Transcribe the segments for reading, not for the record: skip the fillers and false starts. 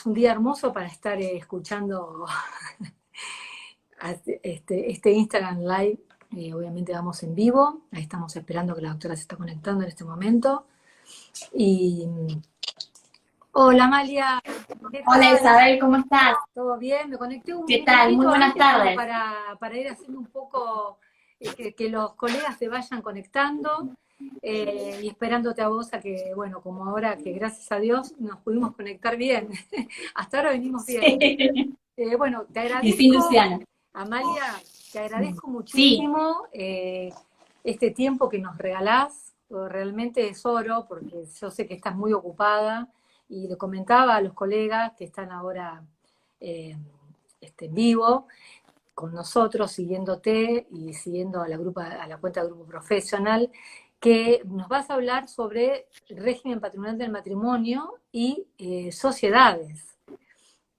es un día hermoso para estar escuchando este Instagram Live. Obviamente vamos en vivo, ahí estamos esperando que la doctora se está conectando en este momento. Y hola Amalia, ¿qué Hola tal? Isabel, ¿cómo estás? ¿Todo bien? Me conecté un ¿Qué tal? Muy minutito buenas antes como tardes. para ir haciendo un poco, que los colegas se vayan conectando y esperándote a vos a que, bueno, como ahora que gracias a Dios nos pudimos conectar bien, hasta ahora venimos bien. Sí. Bueno, te Y sí, agradezco, Luciana. Amalia, te agradezco Sí, muchísimo este tiempo que nos regalás, realmente es oro, porque yo sé que estás muy ocupada, y le comentaba a los colegas que están ahora eh, en vivo con nosotros, siguiéndote y siguiendo a la cuenta del Grupo Profesional, que nos vas a hablar sobre el régimen patrimonial del matrimonio y sociedades.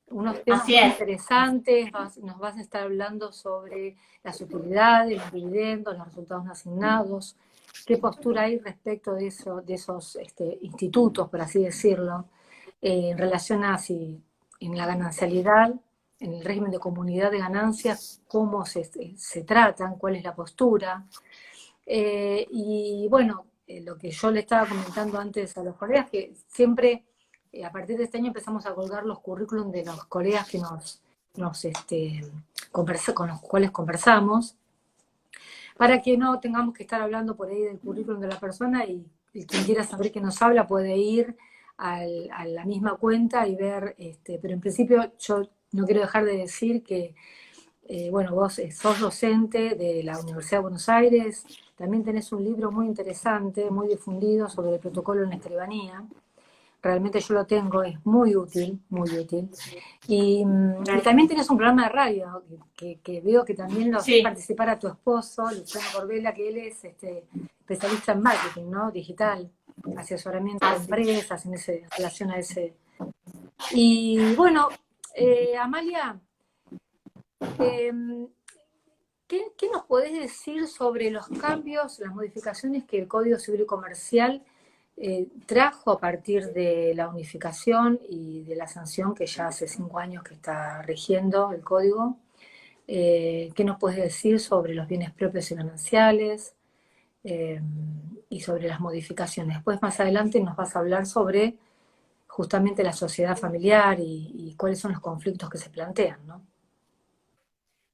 Unos temas así muy es. interesantes, nos vas a estar hablando sobre las utilidades, los dividendos, los resultados no asignados, qué postura hay respecto de esos institutos, por así decirlo, en relación a si en la ganancialidad, en el régimen de comunidad de ganancias, cómo se tratan, cuál es la postura. Y bueno, lo que yo le estaba comentando antes a los colegas, que siempre a partir de este año empezamos a colgar los currículum de los colegas que con los cuales conversamos, para que no tengamos que estar hablando por ahí del currículum de la persona y quien quiera saber qué nos habla puede ir a la misma cuenta y ver, pero en principio yo no quiero dejar de decir que bueno, vos sos docente de la Universidad de Buenos Aires, también tenés un libro muy interesante, muy difundido sobre el protocolo en escribanía. Realmente yo lo tengo, es muy útil, muy útil. Y también tenés un programa de radio que veo que también lo haces Sí, participar a tu esposo, Luciano Corbella, que él es especialista en marketing, ¿no? Digital, asesoramiento de así. empresas en relación a ese. Y bueno, Amalia, eh, ¿qué nos podés decir sobre los cambios, las modificaciones que el Código Civil y Comercial trajo a partir de la unificación y de la sanción que ya hace 5 años que está rigiendo el Código? ¿Qué nos puedes decir sobre los bienes propios y gananciales eh, y sobre las modificaciones? Después, más adelante, nos vas a hablar sobre justamente la sociedad familiar y cuáles son los conflictos que se plantean, ¿no?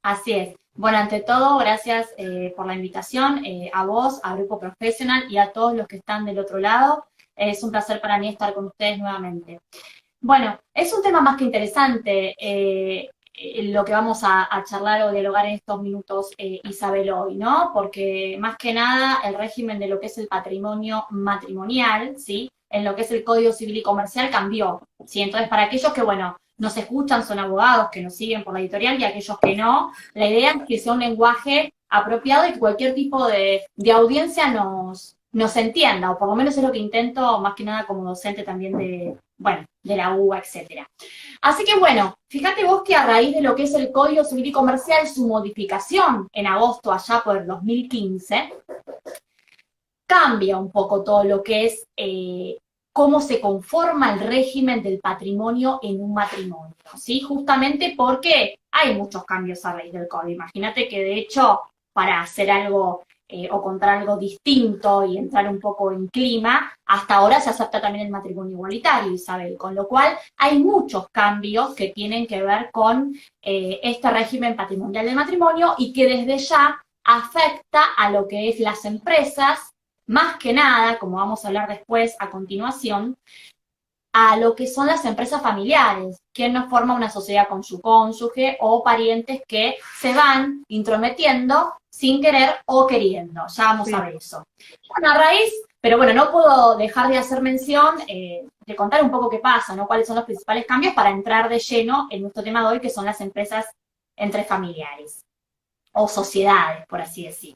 Así es. Bueno, ante todo, gracias por la invitación, a vos, a Grupo Profesional y a todos los que están del otro lado. Es un placer para mí estar con ustedes nuevamente. Bueno, es un tema más que interesante lo que vamos a charlar o dialogar en estos minutos, Isabel, hoy, ¿no? Porque más que nada el régimen de lo que es el patrimonio matrimonial, ¿sí? En lo que es el Código Civil y Comercial cambió, ¿sí? Entonces, para aquellos que, bueno, nos escuchan, son abogados, que nos siguen por la editorial, y aquellos que no, la idea es que sea un lenguaje apropiado y que cualquier tipo de audiencia nos entienda, o por lo menos es lo que intento, más que nada como docente también bueno, de la UBA, etcétera. Así que bueno, fíjate vos que a raíz de lo que es el Código Civil y Comercial, su modificación en agosto allá por el 2015, cambia un poco todo lo que es cómo se conforma el régimen del patrimonio en un matrimonio, ¿sí? Justamente porque hay muchos cambios a raíz del código. Imagínate que de hecho, para hacer algo o contar algo distinto y entrar un poco en clima, hasta ahora se acepta también el matrimonio igualitario, Isabel, con lo cual hay muchos cambios que tienen que ver con este régimen patrimonial del matrimonio y que desde ya afecta a lo que es las empresas, más que nada, como vamos a hablar después a continuación, a lo que son las empresas familiares, quien no forma una sociedad con su cónyuge o parientes que se van intrometiendo sin querer o queriendo. Ya vamos a Sí. ver eso. Bueno, a raíz, pero bueno, no puedo dejar de hacer mención, de contar un poco qué pasa, ¿no? Cuáles son los principales cambios para entrar de lleno en nuestro tema de hoy, que son las empresas entre familiares o sociedades, por así decir.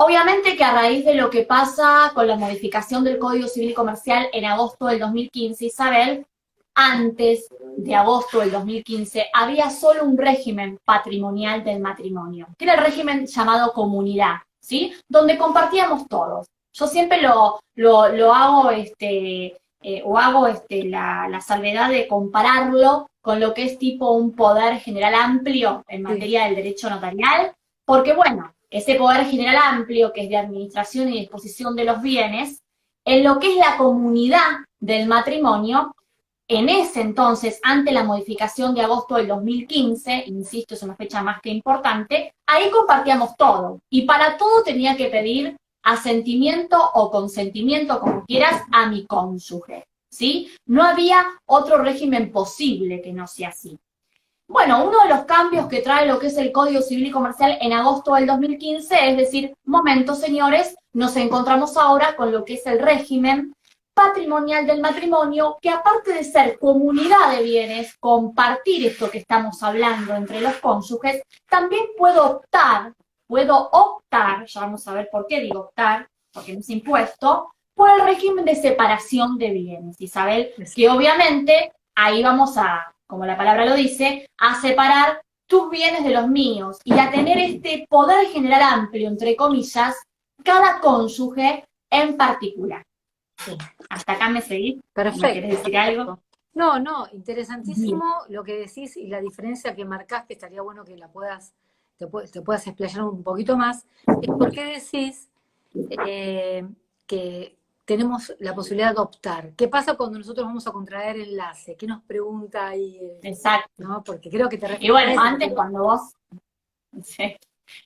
Obviamente que a raíz de lo que pasa con la modificación del Código Civil y Comercial en agosto del 2015, Isabel, antes de agosto del 2015 había solo un régimen patrimonial del matrimonio, que era el régimen llamado comunidad, ¿sí? Donde compartíamos todos. Yo siempre lo hago o hago la salvedad de compararlo con lo que es tipo un poder general amplio en materia del derecho notarial, porque bueno, ese poder general amplio que es de administración y disposición de los bienes, en lo que es la comunidad del matrimonio, en ese entonces, ante la modificación de agosto del 2015, insisto, es una fecha más que importante, ahí compartíamos todo. Y para todo tenía que pedir asentimiento o consentimiento, como quieras, a mi cónyuge, ¿sí? No había otro régimen posible que no sea así. Bueno, uno de los cambios que trae lo que es el Código Civil y Comercial en agosto del 2015 es decir, momento, señores, nos encontramos ahora con lo que es el régimen patrimonial del matrimonio, que aparte de ser comunidad de bienes, compartir esto que estamos hablando entre los cónyuges, también puedo optar, ya vamos a ver por qué digo optar, porque no es impuesto, por el régimen de separación de bienes, Isabel, que obviamente ahí vamos a, como la palabra lo dice, a separar tus bienes de los míos y a tener este poder general amplio, entre comillas, cada cónyuge en particular. Sí. ¿Hasta acá me seguís? Perfecto. ¿Me querés decir algo? No, interesantísimo lo que decís y la diferencia que marcás, que estaría bueno que te puedas explayar un poquito más, es por qué decís que tenemos la posibilidad de optar. ¿Qué pasa cuando nosotros vamos a contraer enlace? ¿Qué nos pregunta ahí? Exacto. ¿No? Porque creo que te refieres y bueno, a eso, antes cuando vos, sí,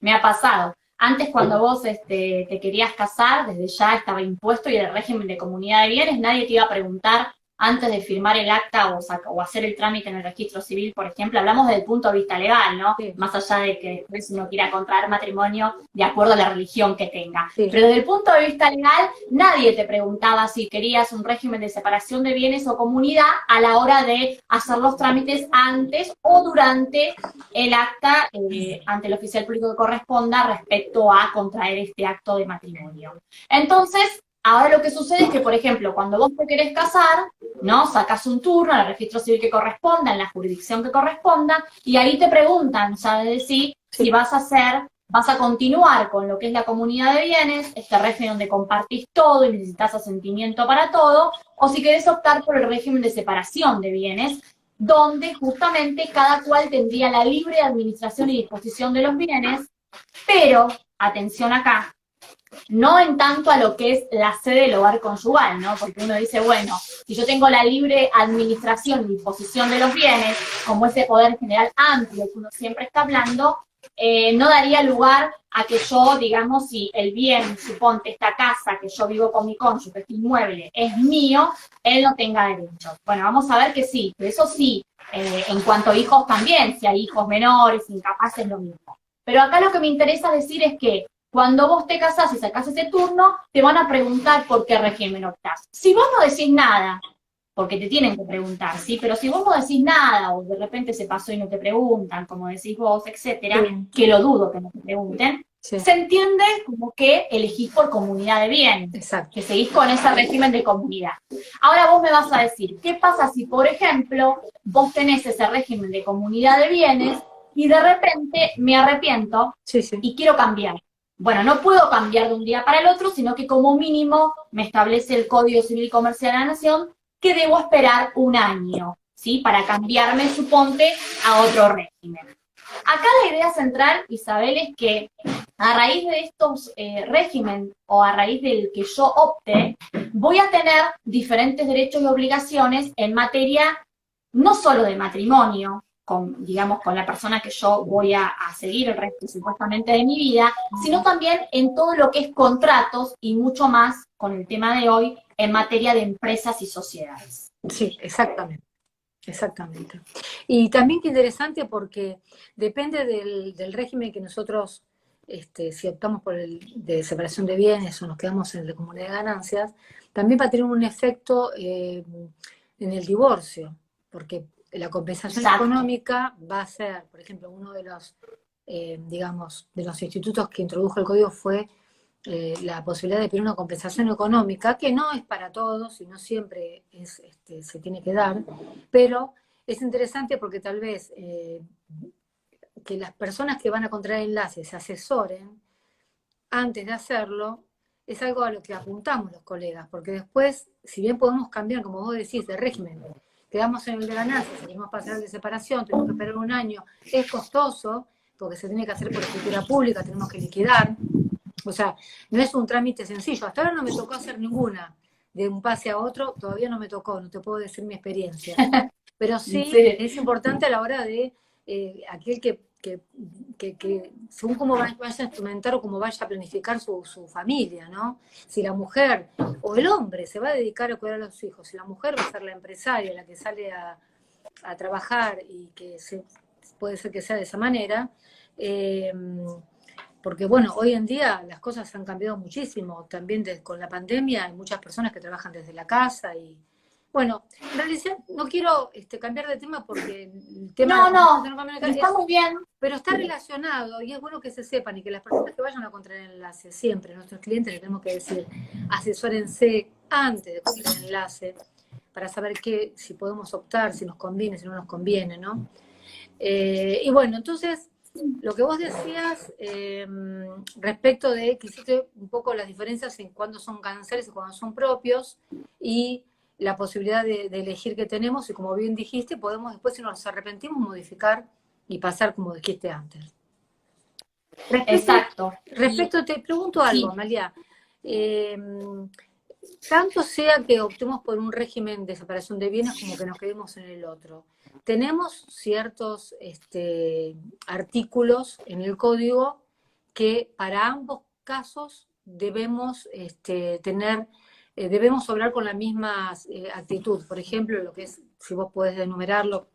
me ha pasado, antes cuando vos te querías casar, desde ya estaba impuesto y el régimen de comunidad de bienes, nadie te iba a preguntar antes de firmar el acta o hacer el trámite en el registro civil, por ejemplo, hablamos desde el punto de vista legal, ¿no? Sí. Más allá de que después uno quiera contraer matrimonio de acuerdo a la religión que tenga. Sí. Pero desde el punto de vista legal, nadie te preguntaba si querías un régimen de separación de bienes o comunidad a la hora de hacer los trámites antes o durante el acta ante el oficial público que corresponda respecto a contraer este acto de matrimonio. Entonces, ahora lo que sucede es que, por ejemplo, cuando vos te querés casar, ¿no? Sacás un turno en el registro civil que corresponda, en la jurisdicción que corresponda, y ahí te preguntan, ya de decir, si vas a continuar con lo que es la comunidad de bienes, este régimen donde compartís todo y necesitas asentimiento para todo, o si querés optar por el régimen de separación de bienes, donde justamente cada cual tendría la libre administración y disposición de los bienes, pero, atención acá, no en tanto a lo que es la sede del hogar conyugal, ¿no? Porque uno dice, bueno, si yo tengo la libre administración y disposición de los bienes, como ese poder general amplio que uno siempre está hablando, no daría lugar a que yo, digamos, si el bien, suponte esta casa que yo vivo con mi cónyuge, este inmueble, es mío, él no tenga derecho. Bueno, vamos a ver que sí, pero eso sí, en cuanto a hijos también, si hay hijos menores, incapaces, lo mismo. Pero acá lo que me interesa decir es que cuando vos te casás y sacás ese turno, te van a preguntar por qué régimen optás. Si vos no decís nada, porque te tienen que preguntar, ¿sí? Pero si vos no decís nada, o de repente se pasó y no te preguntan, como decís vos, etcétera, Sí. que lo dudo que no te pregunten, Sí. se entiende como que elegís por comunidad de bienes, Exacto. que seguís con ese régimen de comunidad. Ahora vos me vas a decir, ¿qué pasa si, por ejemplo, vos tenés ese régimen de comunidad de bienes y de repente me arrepiento Sí. y quiero cambiar? Bueno, no puedo cambiar de un día para el otro, sino que como mínimo me establece el Código Civil y Comercial de la Nación que debo esperar un año, ¿sí? Para cambiarme, suponte, a otro régimen. Acá la idea central, Isabel, es que a raíz de estos régimen o a raíz del que yo opte, voy a tener diferentes derechos y obligaciones en materia no solo de matrimonio, digamos, con la persona que yo voy a seguir el resto supuestamente de mi vida, sino también en todo lo que es contratos y mucho más con el tema de hoy en materia de empresas y sociedades. Sí, exactamente. Y también qué interesante porque depende del régimen que nosotros, si optamos por el de separación de bienes o nos quedamos en el de comunidad de ganancias, también va a tener un efecto en el divorcio, porque la compensación económica va a ser, por ejemplo, uno de los, digamos, de los institutos que introdujo el código fue la posibilidad de pedir una compensación económica, que no es para todos y no siempre se tiene que dar, pero es interesante porque tal vez que las personas que van a contraer enlaces se asesoren antes de hacerlo, es algo a lo que apuntamos los colegas, porque después, si bien podemos cambiar, como vos decís, de régimen, quedamos en el de ganancia, seguimos pasar el de separación, tenemos que esperar un año, es costoso, porque se tiene que hacer por escritura pública, tenemos que liquidar, o sea, no es un trámite sencillo, hasta ahora no me tocó hacer ninguna, de un pase a otro, todavía no me tocó, no te puedo decir mi experiencia, pero sí, es importante a la hora de aquel que según cómo vaya a instrumentar o cómo vaya a planificar su familia, ¿no? Si la mujer o el hombre se va a dedicar a cuidar a los hijos, si la mujer va a ser la empresaria, la que sale a trabajar y que puede ser que sea de esa manera, porque bueno, hoy en día las cosas han cambiado muchísimo, también con la pandemia hay muchas personas que trabajan desde la casa y bueno, en realidad no quiero cambiar de tema porque el tema no, está muy bien. Pero está relacionado y es bueno que se sepan y que las personas que vayan a contraer el enlace, siempre, nuestros clientes les tenemos que decir, asesórense antes de contraer el enlace para saber si podemos optar, si nos conviene, si no nos conviene, ¿no? Y bueno, entonces, lo que vos decías respecto de que hiciste un poco las diferencias en cuándo son gananciales y cuándo son propios y la posibilidad de elegir que tenemos y como bien dijiste, podemos después, si nos arrepentimos, modificar y pasar como dijiste antes. Exacto. Respecto, te pregunto algo, Amalia. Tanto sea que optemos por un régimen de separación de bienes como que nos quedemos en el otro. Tenemos ciertos artículos en el código que para ambos casos debemos debemos obrar con la misma actitud. Por ejemplo, lo que es, si vos podés enumerarlo,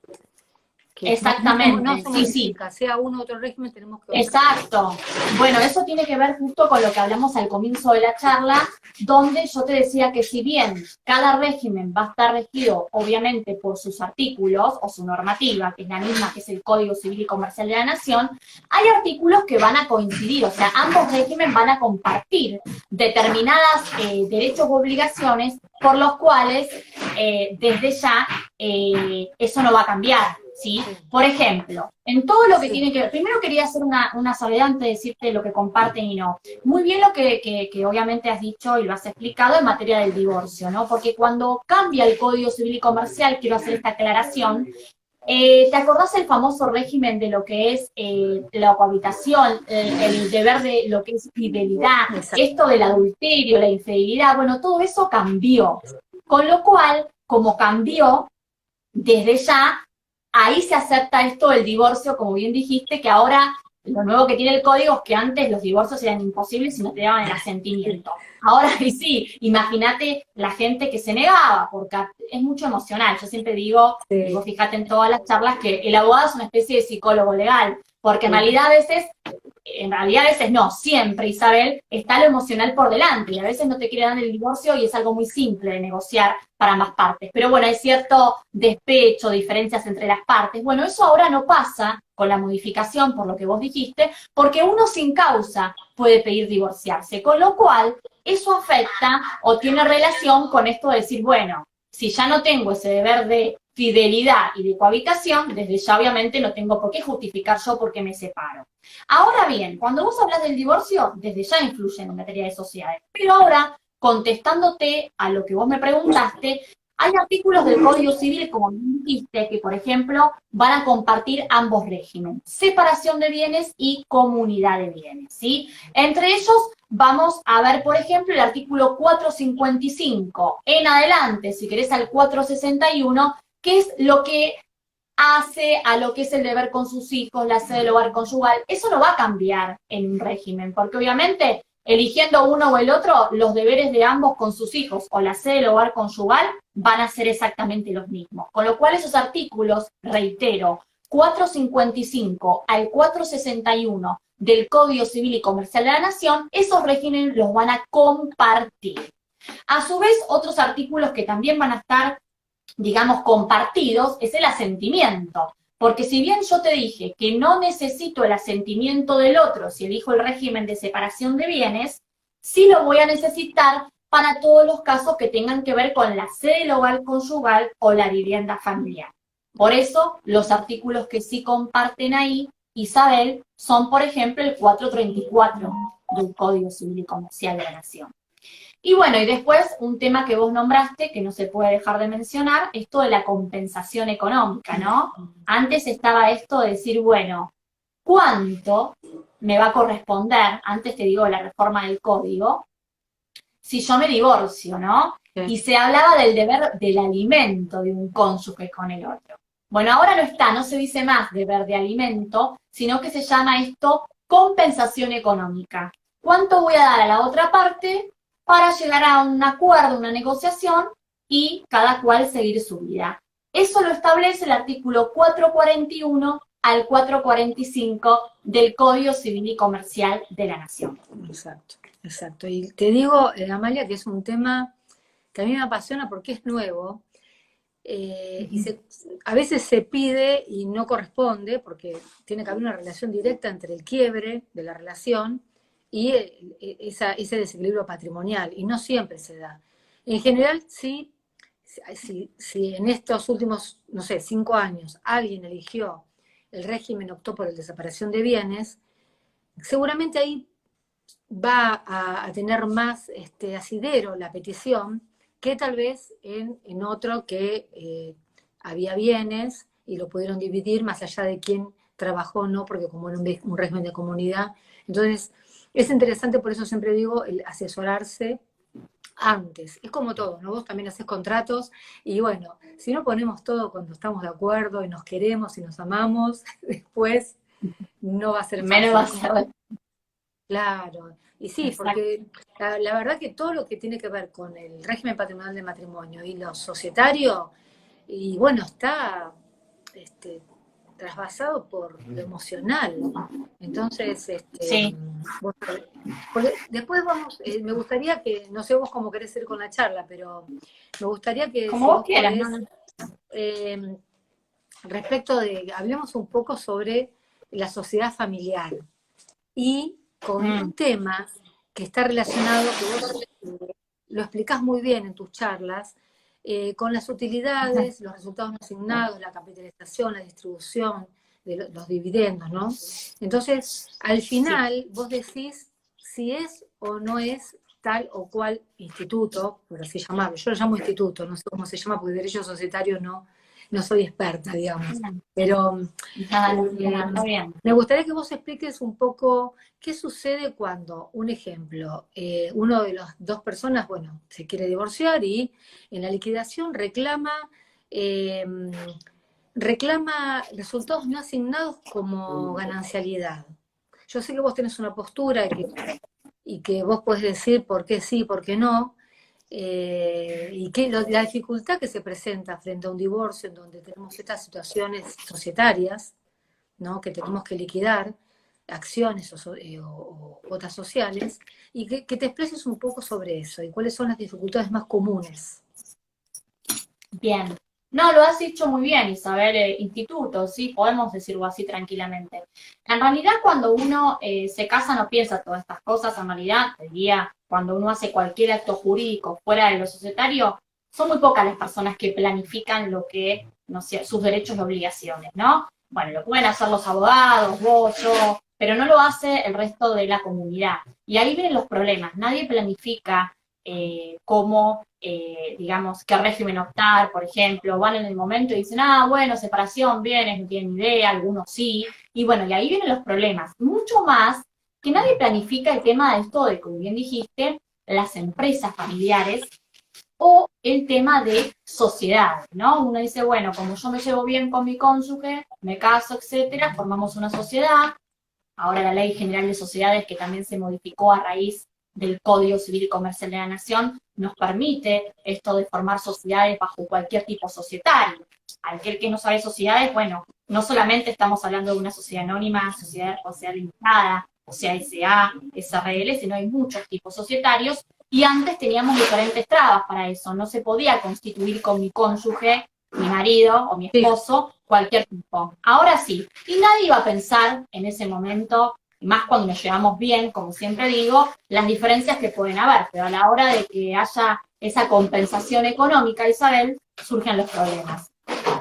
que exactamente, no sí. Sea uno u otro régimen, tenemos que... Exacto. Bueno, eso tiene que ver justo con lo que hablamos al comienzo de la charla, donde yo te decía que si bien cada régimen va a estar regido, obviamente, por sus artículos o su normativa, que es la misma que es el Código Civil y Comercial de la Nación, hay artículos que van a coincidir, o sea, ambos regímenes van a compartir determinadas derechos u obligaciones por los cuales desde ya eso no va a cambiar. ¿Sí? Por ejemplo, en todo lo que tiene que ver, primero quería hacer una salvedad antes de decirte lo que comparten y no. Muy bien lo que obviamente has dicho y lo has explicado en materia del divorcio, ¿no? Porque cuando cambia el Código Civil y Comercial, quiero hacer esta aclaración, ¿te acordás el famoso régimen de lo que es la cohabitación, el deber de lo que es fidelidad, esto del adulterio, la infidelidad? Bueno, todo eso cambió. Con lo cual, como cambió, desde ya, ahí se acepta esto del divorcio, como bien dijiste, que ahora lo nuevo que tiene el código es que antes los divorcios eran imposibles si no te daban el asentimiento. Ahora sí, imagínate la gente que se negaba, porque es mucho emocional. Yo siempre digo, y vos fíjate en todas las charlas, que el abogado es una especie de psicólogo legal, porque en realidad a veces no, siempre, Isabel, está lo emocional por delante, y a veces no te quiere dar el divorcio y es algo muy simple de negociar para ambas partes. Pero bueno, hay cierto despecho, diferencias entre las partes. Bueno, eso ahora no pasa con la modificación, por lo que vos dijiste, porque uno sin causa puede pedir divorciarse, con lo cual eso afecta o tiene relación con esto de decir, bueno, si ya no tengo ese deber de fidelidad y de cohabitación, desde ya obviamente no tengo por qué justificar yo por qué me separo. Ahora bien, cuando vos hablas del divorcio, desde ya influye en materia de sociedades. Pero ahora, contestándote a lo que vos me preguntaste, hay artículos del Código Civil, como dijiste, que por ejemplo van a compartir ambos regímenes, separación de bienes y comunidad de bienes, ¿sí? Entre ellos vamos a ver, por ejemplo, el artículo 455, en adelante, si querés al 461, que es lo que hace a lo que es el deber con sus hijos, la sede del hogar conyugal. Eso no va a cambiar en un régimen, porque obviamente eligiendo uno o el otro, los deberes de ambos con sus hijos o la sede del hogar conyugal van a ser exactamente los mismos. Con lo cual esos artículos, reitero, 455 al 461 del Código Civil y Comercial de la Nación, esos regímenes los van a compartir. A su vez, otros artículos que también van a estar, digamos, compartidos, es el asentimiento. Porque si bien yo te dije que no necesito el asentimiento del otro si elijo el régimen de separación de bienes, sí lo voy a necesitar para todos los casos que tengan que ver con la sede del hogar conyugal o la vivienda familiar. Por eso, los artículos que sí comparten ahí, Isabel, son, por ejemplo, el 434 del Código Civil y Comercial de la Nación. Y bueno, y después un tema que vos nombraste, que no se puede dejar de mencionar, esto de la compensación económica, ¿no? Antes estaba esto de decir, bueno, ¿cuánto me va a corresponder? Antes te digo la reforma del código, si yo me divorcio, ¿no? Sí. Y se hablaba del deber del alimento de un cónyuge con el otro. Bueno, ahora no está, no se dice más deber de alimento, sino que se llama esto compensación económica. ¿Cuánto voy a dar a la otra parte para llegar a un acuerdo, una negociación y cada cual seguir su vida? Eso lo establece el artículo 441 al 445 del Código Civil y Comercial de la Nación. Exacto, exacto. Y te digo, Amalia, que es un tema que a mí me apasiona porque es nuevo. Y a veces se pide y no corresponde porque tiene que haber una relación directa entre el quiebre de la relación y ese desequilibrio patrimonial, y no siempre se da. En general, sí, si en estos últimos, no sé, 5 años alguien eligió el régimen, optó por la desaparición de bienes, seguramente ahí va a tener más asidero la petición que tal vez en otro que había bienes y lo pudieron dividir más allá de quién trabajó o no, porque como era un régimen de comunidad. Entonces, es interesante, por eso siempre digo, el asesorarse antes. Es como todo, ¿no? Vos también haces contratos y bueno, si no ponemos todo cuando estamos de acuerdo y nos queremos y nos amamos, después no va a ser Menos va a fácil. ser. Claro, y sí, Exacto. porque la verdad que todo lo que tiene que ver con el régimen patrimonial de matrimonio y lo societario, y bueno, está trasvasado por lo emocional. Entonces, Sí, bueno, porque después vamos, me gustaría que, no sé vos cómo querés ir con la charla, pero me gustaría que como si vos vos quieras, podés, ¿no? eh, respecto de, hablemos un poco sobre la sociedad familiar y con un tema que está relacionado, que vos lo explicás muy bien en tus charlas, con las utilidades, los resultados no asignados, la capitalización, la distribución de los dividendos, ¿no? Entonces, al Sí. final, vos decís si es o no es tal o cual instituto, por así llamarlo. Yo lo llamo instituto, no sé cómo se llama, porque derecho societario no soy experta, digamos. Pero Está bien. me gustaría que vos expliques un poco qué sucede cuando, un ejemplo, uno de las dos personas, bueno, se quiere divorciar y en la liquidación eh, reclama resultados no asignados como ganancialidad. Yo sé que vos tenés una postura y que vos podés decir por qué sí, por qué no, y que la dificultad que se presenta frente a un divorcio en donde tenemos estas situaciones societarias, ¿no? Que tenemos que liquidar, acciones o cuotas sociales, y que te expreses un poco sobre eso y cuáles son las dificultades más comunes. Bien. No, lo has dicho muy bien, Isabel, instituto, sí, podemos decirlo así tranquilamente. En realidad, cuando uno se casa no piensa todas estas cosas, en realidad, el día cuando uno hace cualquier acto jurídico fuera de lo societario, son muy pocas las personas que planifican lo que, no sé, sus derechos y obligaciones, ¿no? Bueno, lo pueden hacer los abogados, vos, yo, pero no lo hace el resto de la comunidad. Y ahí vienen los problemas. Nadie planifica cómo, digamos, qué régimen optar, por ejemplo, van en el momento y dicen, bueno, separación, bienes, no tienen idea, algunos sí, y bueno, y ahí vienen los problemas. Mucho más que nadie planifica el tema de esto de, como bien dijiste, las empresas familiares o el tema de sociedad, ¿no? Uno dice, bueno, como yo me llevo bien con mi cónyuge, me caso, etcétera, formamos una sociedad. Ahora la Ley General de Sociedades, que también se modificó a raíz del Código Civil y Comercial de la Nación, nos permite esto de formar sociedades bajo cualquier tipo societario. Aquel que no sabe sociedades, bueno, no solamente estamos hablando de una sociedad anónima, sociedad limitada, o sea, SA, SRL, sino hay muchos tipos societarios, y antes teníamos diferentes trabas para eso. No se podía constituir con mi cónyuge, mi marido o mi esposo, cualquier tipo. Ahora sí, y nadie iba a pensar en ese momento, y más cuando nos llevamos bien, como siempre digo, las diferencias que pueden haber, pero a la hora de que haya esa compensación económica, Isabel, surgen los problemas.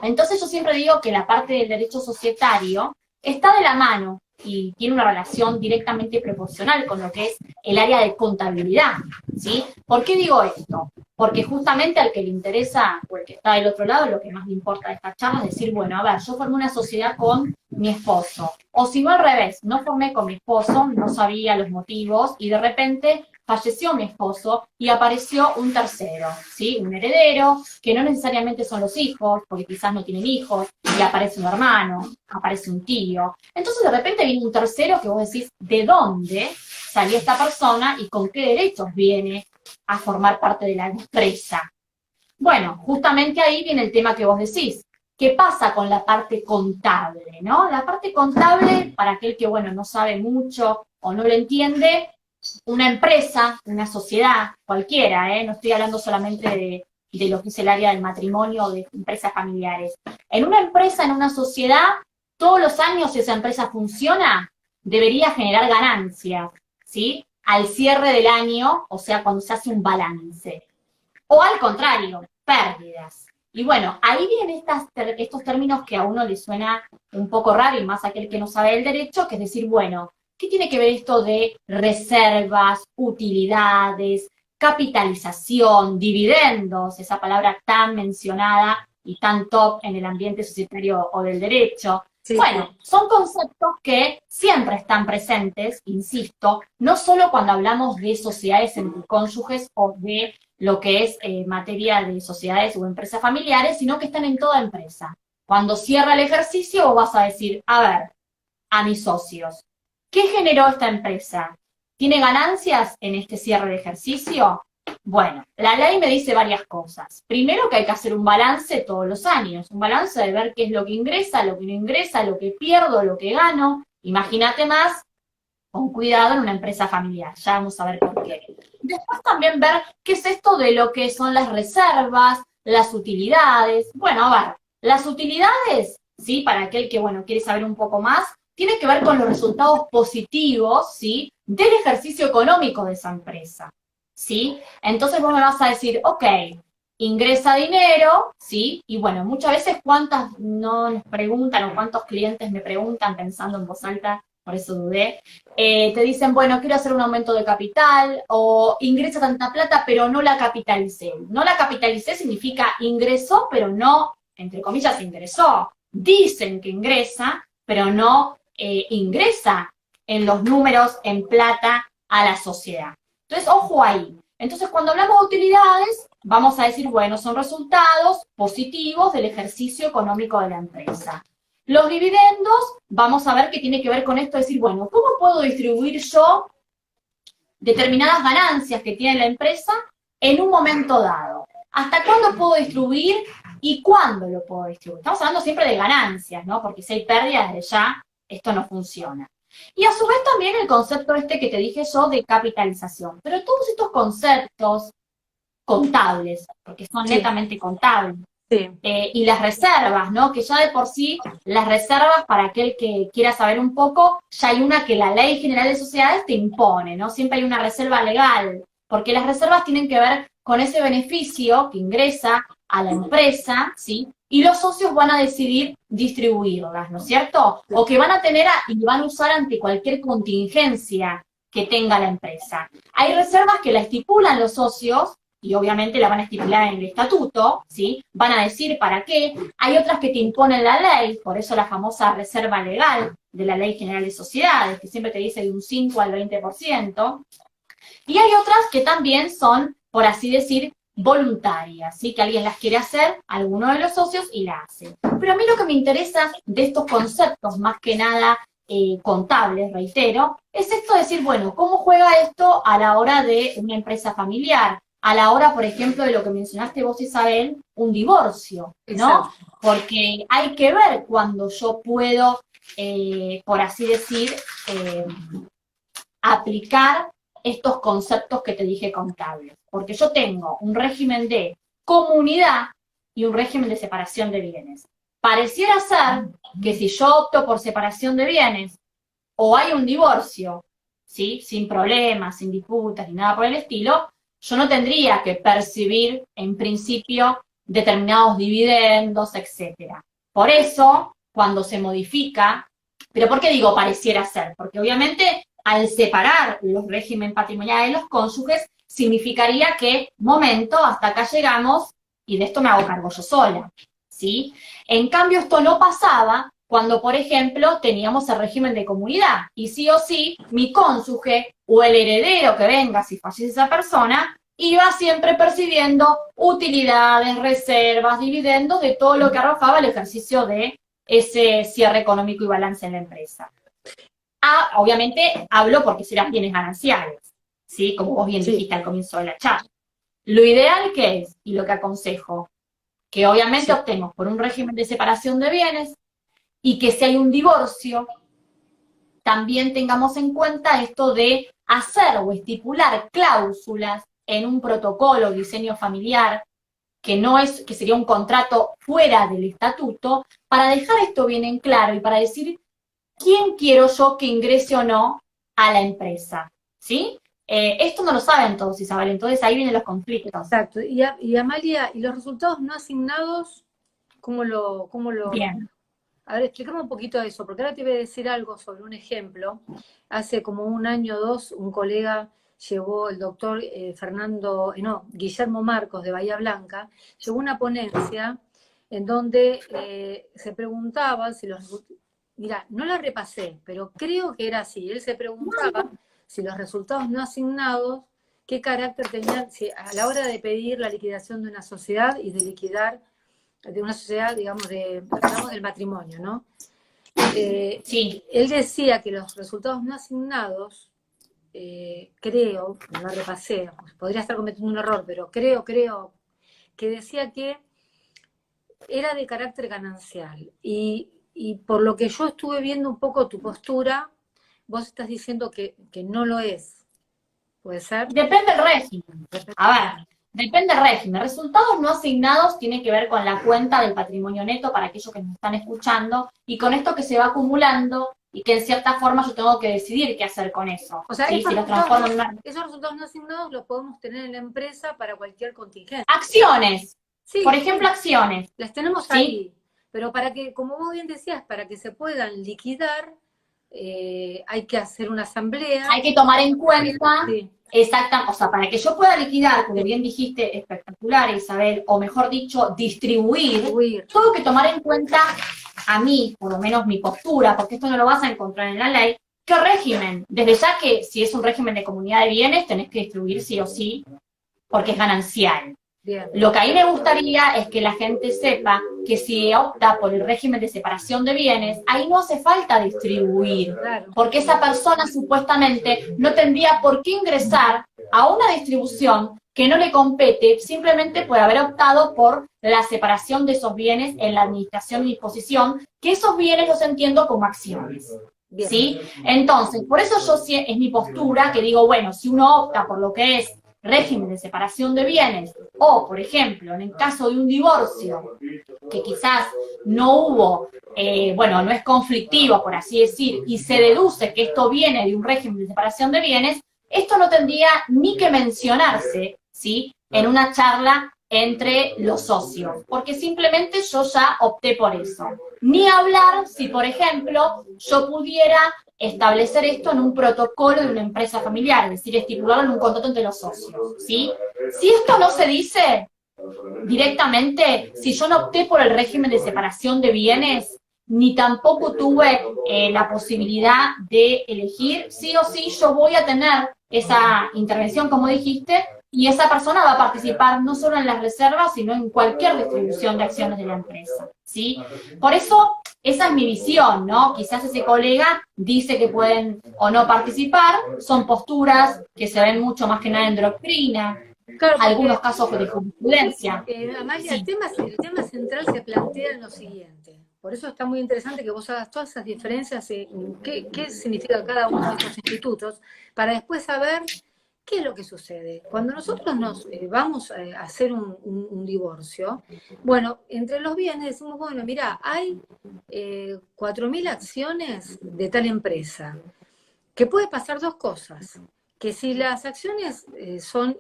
Entonces yo siempre digo que la parte del derecho societario está de la mano y tiene una relación directamente proporcional con lo que es el área de contabilidad, ¿sí? ¿Por qué digo esto? Porque justamente al que le interesa, o el que está del otro lado, lo que más le importa de esta charla es decir, bueno, a ver, yo formé una sociedad con mi esposo, o si no al revés, no formé con mi esposo, no sabía los motivos, y de repente falleció mi esposo y apareció un tercero, ¿sí? Un heredero, que no necesariamente son los hijos, porque quizás no tienen hijos, y aparece un hermano, aparece un tío. Entonces de repente viene un tercero que vos decís, ¿de dónde salió esta persona y con qué derechos viene a formar parte de la empresa? Bueno, justamente ahí viene el tema que vos decís. ¿Qué pasa con la parte contable, no? La parte contable, para aquel que, bueno, no sabe mucho o no lo entiende, una empresa, una sociedad, cualquiera, no estoy hablando solamente de lo que es el área del matrimonio o de empresas familiares. En una empresa, en una sociedad, todos los años, si esa empresa funciona, debería generar ganancias, ¿sí? Al cierre del año, o sea, cuando se hace un balance. O al contrario, pérdidas. Y bueno, ahí vienen estos términos que a uno le suena un poco raro, y más aquel que no sabe el derecho, que es decir, bueno, ¿qué tiene que ver esto de reservas, utilidades, capitalización, dividendos, esa palabra tan mencionada y tan top en el ambiente societario o del derecho? Sí, bueno, son conceptos que siempre están presentes, insisto, no solo cuando hablamos de sociedades entre cónyuges o de lo que es materia de sociedades o empresas familiares, sino que están en toda empresa. Cuando cierra el ejercicio, vos vas a decir, a ver, a mis socios, ¿qué generó esta empresa? ¿Tiene ganancias en este cierre de ejercicio? Bueno, la ley me dice varias cosas. Primero, que hay que hacer un balance todos los años, un balance de ver qué es lo que ingresa, lo que no ingresa, lo que pierdo, lo que gano. Imagínate más, con cuidado, en una empresa familiar. Ya vamos a ver por qué. Después también ver qué es esto de lo que son las reservas, las utilidades. Bueno, a ver, las utilidades, ¿sí? Para aquel que, bueno, quiere saber un poco más, tiene que ver con los resultados positivos, ¿sí? Del ejercicio económico de esa empresa, ¿sí? Entonces vos me vas a decir, ok, ingresa dinero, ¿sí? Y bueno, muchas veces cuántas no nos preguntan o cuántos clientes me preguntan pensando en voz alta, por eso dudé, te dicen, bueno, quiero hacer un aumento de capital, o ingresa tanta plata, pero no la capitalicé. No la capitalicé significa ingresó, pero no, entre comillas, ingresó. Dicen que ingresa, pero no ingresa en los números en plata a la sociedad. Entonces, ojo ahí. Entonces, cuando hablamos de utilidades, vamos a decir, bueno, son resultados positivos del ejercicio económico de la empresa. Los dividendos, vamos a ver qué tiene que ver con esto, decir, bueno, ¿cómo puedo distribuir yo determinadas ganancias que tiene la empresa en un momento dado? ¿Hasta cuándo puedo distribuir y cuándo lo puedo distribuir? Estamos hablando siempre de ganancias, ¿no? Porque si hay pérdidas, desde ya esto no funciona. Y a su vez también el concepto este que te dije yo de capitalización. Pero todos estos conceptos contables, porque son netamente contables, sí. Y las reservas, ¿no? Que ya de por sí, las reservas, para aquel que quiera saber un poco, ya hay una que la Ley General de Sociedades te impone, ¿no? Siempre hay una reserva legal, porque las reservas tienen que ver con ese beneficio que ingresa a la empresa, ¿sí? Y los socios van a decidir distribuirlas, ¿no es cierto? O que van a tener y van a usar ante cualquier contingencia que tenga la empresa. Hay reservas que la estipulan los socios, y obviamente la van a estipular en el estatuto, ¿sí? Van a decir para qué. Hay otras que te imponen la ley, por eso la famosa reserva legal de la Ley General de Sociedades, que siempre te dice de un 5 al 20%. Y hay otras que también son, por así decir, voluntarias, ¿sí? Que alguien las quiere hacer, alguno de los socios, y la hace. Pero a mí lo que me interesa de estos conceptos, más que nada contables, reitero, es esto de decir, bueno, ¿cómo juega esto a la hora de una empresa familiar? A la hora, por ejemplo, de lo que mencionaste vos, Isabel, un divorcio, ¿no? Exacto. Porque hay que ver cuando yo puedo, por así decir, aplicar estos conceptos que te dije contables. Porque yo tengo un régimen de comunidad y un régimen de separación de bienes. Pareciera ser que si yo opto por separación de bienes o hay un divorcio, ¿sí? Sin problemas, sin disputas ni nada por el estilo, yo no tendría que percibir, en principio, determinados dividendos, etc. Por eso, cuando se modifica Pero ¿por qué digo pareciera ser? Porque obviamente al separar los regímenes patrimoniales de los cónyuges, significaría que, momento, hasta acá llegamos y de esto me hago cargo yo sola, ¿sí? En cambio, esto no pasaba cuando, por ejemplo, teníamos el régimen de comunidad y sí o sí, mi cónyuge o el heredero que venga si fallece esa persona, iba siempre percibiendo utilidades, reservas, dividendos de todo lo que arrojaba el ejercicio de ese cierre económico y balance en la empresa. Obviamente hablo porque serán bienes gananciales, ¿sí? Como vos bien dijiste al comienzo de la charla. Lo ideal que es, y lo que aconsejo, que obviamente optemos por un régimen de separación de bienes y que si hay un divorcio, también tengamos en cuenta esto de hacer o estipular cláusulas en un protocolo de diseño familiar, que sería un contrato fuera del estatuto, para dejar esto bien en claro y para decir quién quiero yo que ingrese o no a la empresa, ¿sí? Esto no lo saben todos, Isabel, entonces ahí vienen los conflictos. Exacto. Y Amalia, ¿y los resultados no asignados, cómo lo... Bien. A ver, explícame un poquito de eso, porque ahora te voy a decir algo sobre un ejemplo. Hace como un año o dos, un colega llevó, el doctor Guillermo Marcos de Bahía Blanca, llevó una ponencia en donde se preguntaba si los... Mira, no la repasé, pero creo que era así. Él se preguntaba si los resultados no asignados, qué carácter tenían a la hora de pedir la liquidación de una sociedad y de liquidar de una sociedad, digamos, del matrimonio, ¿no? Sí. Él decía que los resultados no asignados, creo, no repasé, podría estar cometiendo un error, pero creo que decía que era de carácter ganancial. Y por lo que yo estuve viendo un poco tu postura, vos estás diciendo que no lo es. ¿Puede ser? Depende del régimen. A ver, depende del régimen. Resultados no asignados tiene que ver con la cuenta del patrimonio neto para aquellos que nos están escuchando y con esto que se va acumulando y que en cierta forma yo tengo que decidir qué hacer con eso. O sea, ¿sí? Si los transformo en una... esos resultados no asignados los podemos tener en la empresa para cualquier contingencia. Acciones. Sí, por ejemplo, acciones. Las tenemos ¿sí? ahí. Pero para que, como vos bien decías, para que se puedan liquidar, hay que hacer una asamblea. Hay que tomar en cuenta... Sí. Exacta, o sea, para que yo pueda liquidar, como bien dijiste, espectacular, Isabel, o mejor dicho, distribuir, tengo que tomar en cuenta a mí, por lo menos mi postura, porque esto no lo vas a encontrar en la ley, qué régimen. Desde ya que si es un régimen de comunidad de bienes, tenés que distribuir sí o sí, porque es ganancial. Bien. Lo que a mí me gustaría es que la gente sepa que si opta por el régimen de separación de bienes, ahí no hace falta distribuir, porque esa persona supuestamente no tendría por qué ingresar a una distribución que no le compete simplemente por haber optado por la separación de esos bienes en la administración y disposición, que esos bienes los entiendo como acciones. ¿Sí? Entonces, por eso yo es mi postura que digo, bueno, si uno opta por lo que es régimen de separación de bienes, o, por ejemplo, en el caso de un divorcio, que quizás no hubo, no es conflictivo, por así decir, y se deduce que esto viene de un régimen de separación de bienes, esto no tendría ni que mencionarse, ¿sí?, en una charla entre los socios, porque simplemente yo ya opté por eso. Ni hablar si, por ejemplo, yo pudiera establecer esto en un protocolo de una empresa familiar, es decir, estipularlo en un contrato entre los socios, ¿sí? Si esto no se dice directamente, si yo no opté por el régimen de separación de bienes, ni tampoco tuve la posibilidad de elegir, sí o sí yo voy a tener esa intervención, como dijiste, y esa persona va a participar no solo en las reservas, sino en cualquier distribución de acciones de la empresa, ¿sí? Por eso, esa es mi visión, ¿no? Quizás ese colega dice que pueden o no participar, son posturas que se ven mucho más que nada en doctrina, claro, algunos casos de jurisprudencia. Amalia, sí. El tema central se plantea en lo siguiente. Por eso está muy interesante que vos hagas todas esas diferencias, qué significa cada uno de estos institutos, para después saber qué es lo que sucede. Cuando nosotros nos vamos a hacer un divorcio, bueno, entre los bienes decimos, bueno, mira, hay 4.000 acciones de tal empresa, que puede pasar dos cosas. Que si las acciones son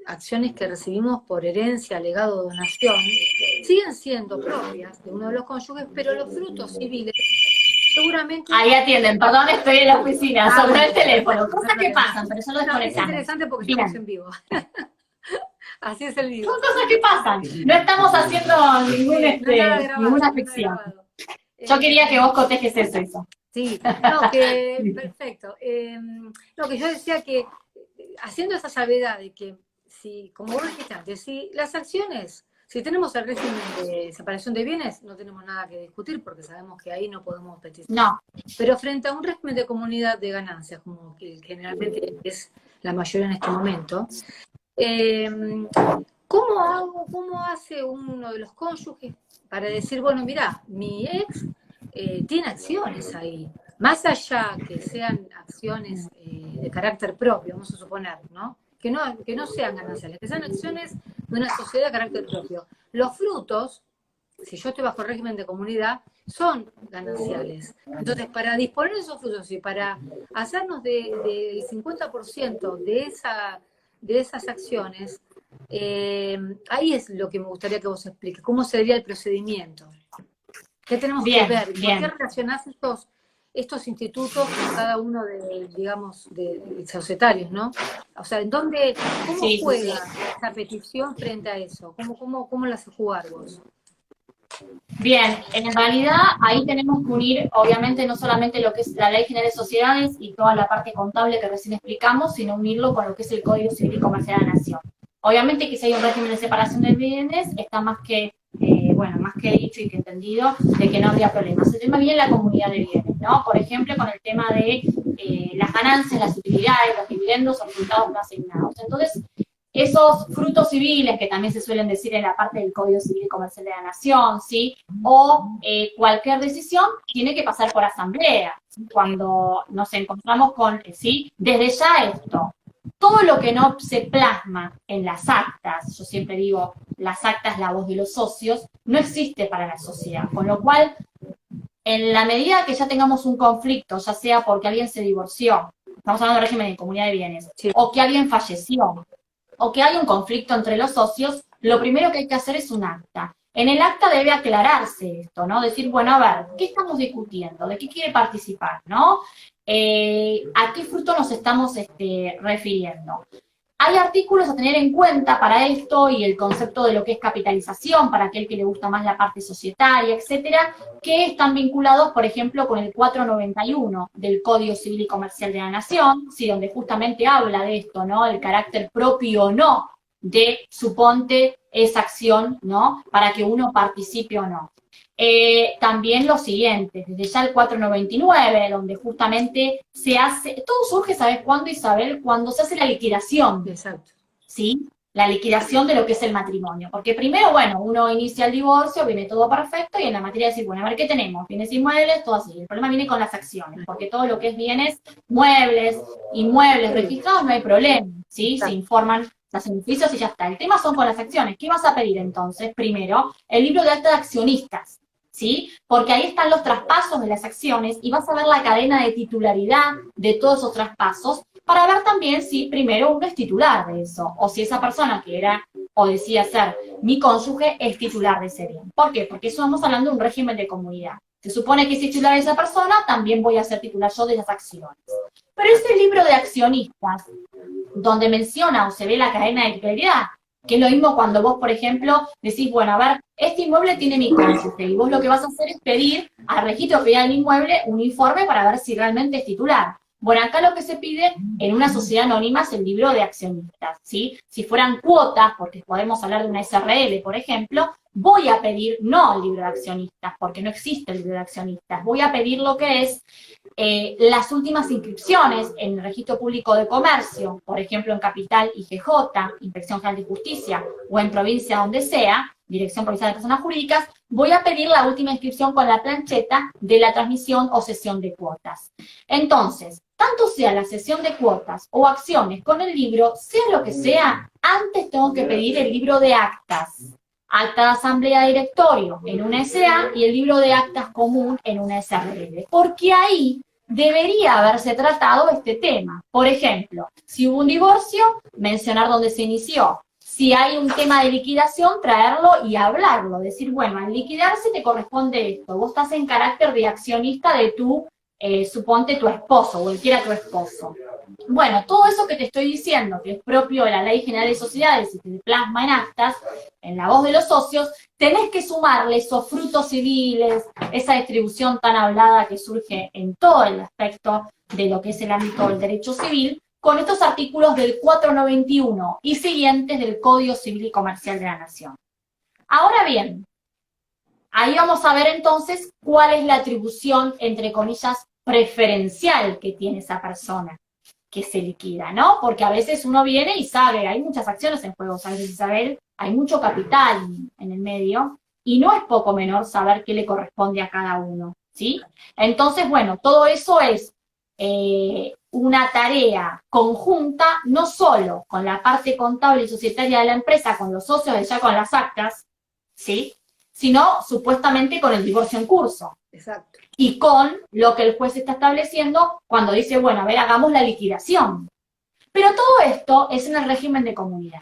acciones que recibimos por herencia, legado, donación, siguen siendo propias de uno de los cónyuges, pero los frutos civiles seguramente... Ahí atienden, perdón, estoy en la oficina, sobre el teléfono, cosas que pasan, pero solo No, es desconectamos. interesante porque Bien. estamos en vivo. Así es el vivo. Son cosas que pasan, no estamos haciendo No es nada grabado, ninguna no es nada ficción. grabado. Yo quería que vos cotejes eso. Sí, no, que perfecto. No, que yo decía que haciendo esa salvedad de que si, como vos dijiste antes, si las acciones, si tenemos el régimen de separación de bienes, no tenemos nada que discutir porque sabemos que ahí no podemos petizar. No. Pero frente a un régimen de comunidad de ganancias, como que generalmente es la mayoría en este momento, ¿cómo hace uno de los cónyuges para decir, bueno, mira, mi ex tiene acciones ahí, más allá que sean acciones de carácter propio, vamos a suponer, ¿no? Que no sean gananciales, que sean acciones de una sociedad de carácter propio. Los frutos, si yo estoy bajo el régimen de comunidad, son gananciales. Entonces, para disponer de esos frutos y para hacernos del 50% de esas acciones, ahí es lo que me gustaría que vos expliques. ¿Cómo sería el procedimiento? ¿Qué tenemos que ver? ¿Por qué relacionás estos institutos con cada uno de, digamos, de societarios, ¿no? O sea, ¿cómo juega esa petición frente a eso? ¿Cómo la hace jugar vos? Bien, en realidad ahí tenemos que unir, obviamente, no solamente lo que es la Ley General de Sociedades y toda la parte contable que recién explicamos, sino unirlo con lo que es el Código Civil y Comercial de la Nación. Obviamente que si hay un régimen de separación de bienes, está más que dicho y que entendido de que no habría problemas. El tema viene en la comunidad de bienes, ¿no? Por ejemplo, con el tema de las ganancias, las utilidades, los dividendos o resultados no asignados. Entonces, esos frutos civiles, que también se suelen decir en la parte del Código Civil y Comercial de la Nación, ¿sí? O cualquier decisión tiene que pasar por asamblea. Cuando nos encontramos con, ¿sí? Desde ya esto, todo lo que no se plasma en las actas, yo siempre digo, las actas, la voz de los socios, no existe para la sociedad. Con lo cual, en la medida que ya tengamos un conflicto, ya sea porque alguien se divorció, estamos hablando de régimen de comunidad de bienes, sí, o que alguien falleció, o que hay un conflicto entre los socios, lo primero que hay que hacer es un acta. En el acta debe aclararse esto, ¿no? Decir, bueno, a ver, ¿qué estamos discutiendo? ¿De qué quiere participar, no? ¿A qué fruto nos estamos refiriendo? Hay artículos a tener en cuenta para esto y el concepto de lo que es capitalización, para aquel que le gusta más la parte societaria, etcétera, que están vinculados, por ejemplo, con el 491 del Código Civil y Comercial de la Nación, ¿sí? Donde justamente habla de esto, ¿no? El carácter propio o no de, suponte, esa acción, ¿no? Para que uno participe o no. También lo siguiente, desde ya el 499, donde justamente se hace, todo surge, ¿sabes cuándo, Isabel? Cuando se hace la liquidación. Exacto. ¿Sí? La liquidación de lo que es el matrimonio. Porque primero, bueno, uno inicia el divorcio, viene todo perfecto, y en la materia de decir, bueno, a ver, ¿qué tenemos? Bienes inmuebles, todo así. El problema viene con las acciones, porque todo lo que es bienes, muebles, inmuebles registrados, no hay problema, ¿sí? Se informan los beneficios y ya está. El tema son con las acciones. ¿Qué vas a pedir entonces? Primero, el libro de acta de accionistas, ¿sí? Porque ahí están los traspasos de las acciones y vas a ver la cadena de titularidad de todos esos traspasos para ver también si primero uno es titular de eso, o si esa persona que era o decía ser mi cónyuge es titular de ese bien. ¿Por qué? Porque eso estamos hablando de un régimen de comunidad. Se supone que si es titular de esa persona, también voy a ser titular yo de las acciones. Pero ese libro de accionistas, donde menciona o se ve la cadena de titularidad, que es lo mismo cuando vos, por ejemplo, decís, bueno, a ver, este inmueble tiene mi cónyuge, y vos lo que vas a hacer es pedir al registro federal del inmueble un informe para ver si realmente es titular. Bueno, acá lo que se pide en una sociedad anónima es el libro de accionistas, ¿sí? Si fueran cuotas, porque podemos hablar de una SRL, por ejemplo, voy a pedir no el libro de accionistas, porque no existe el libro de accionistas. Voy a pedir lo que es las últimas inscripciones en el Registro Público de Comercio, por ejemplo, en Capital IGJ, Inspección General de Justicia, o en provincia donde sea, Dirección Provincial de Personas Jurídicas, voy a pedir la última inscripción con la plancheta de la transmisión o cesión de cuotas. Entonces, tanto sea la cesión de cuotas o acciones con el libro, sea lo que sea, antes tengo que pedir el libro de actas. Acta de asamblea de directorio en una SA y el libro de actas común en una SRL. Porque ahí debería haberse tratado este tema. Por ejemplo, si hubo un divorcio, mencionar dónde se inició. si hay un tema de liquidación, traerlo y hablarlo, decir, bueno, al liquidarse te corresponde esto, vos estás en carácter de accionista de tu, suponte tu esposo, o el que era tu esposo. Bueno, todo eso que te estoy diciendo, que es propio de la Ley General de Sociedades y que se plasma en actas, en la voz de los socios, tenés que sumarle esos frutos civiles, esa distribución tan hablada que surge en todo el aspecto de lo que es el ámbito del derecho civil, con estos artículos del 491 y siguientes del Código Civil y Comercial de la Nación. Ahora bien, ahí vamos a ver entonces cuál es la atribución, entre comillas, preferencial que tiene esa persona que se liquida, ¿no? Porque a veces uno viene y sabe, hay muchas acciones en juego, ¿sabes, Isabel? Hay mucho capital en el medio, y no es poco menor saber qué le corresponde a cada uno, ¿sí? Entonces, bueno, todo eso es una tarea conjunta, no solo con la parte contable y societaria de la empresa, con los socios, ya con las actas, ¿sí? Sino supuestamente con el divorcio en curso. Exacto. Y con lo que el juez está estableciendo cuando dice, bueno, a ver, hagamos la liquidación. Pero todo esto es en el régimen de comunidad.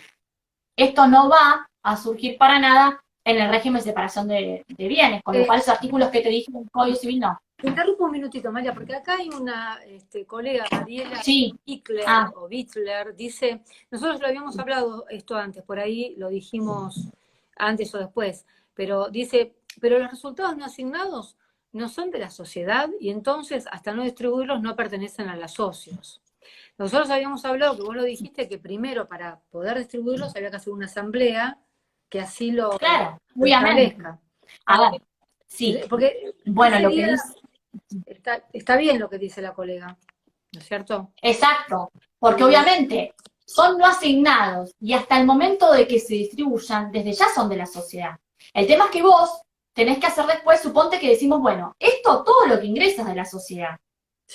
Esto no va a surgir para nada en el régimen de separación de bienes, con lo cual esos artículos que te dije en el Código Civil no. Te interrumpo un minutito, María, porque acá hay una colega, Mariela Bickler, o Bittler, dice, nosotros lo habíamos hablado esto antes, por ahí lo dijimos antes o después, pero dice, pero los resultados no asignados no son de la sociedad y entonces hasta no distribuirlos no pertenecen a los socios. Nosotros habíamos hablado, que vos lo dijiste, que primero para poder distribuirlos había que hacer una asamblea que así lo establezca. A ver, sí. Porque bueno, lo que dice... Está bien lo que dice la colega, ¿no es cierto? Exacto, porque obviamente son no asignados y hasta el momento de que se distribuyan, desde ya son de la sociedad. El tema es que vos tenés que hacer después, suponte que decimos, bueno, esto todo lo que ingresa es de la sociedad,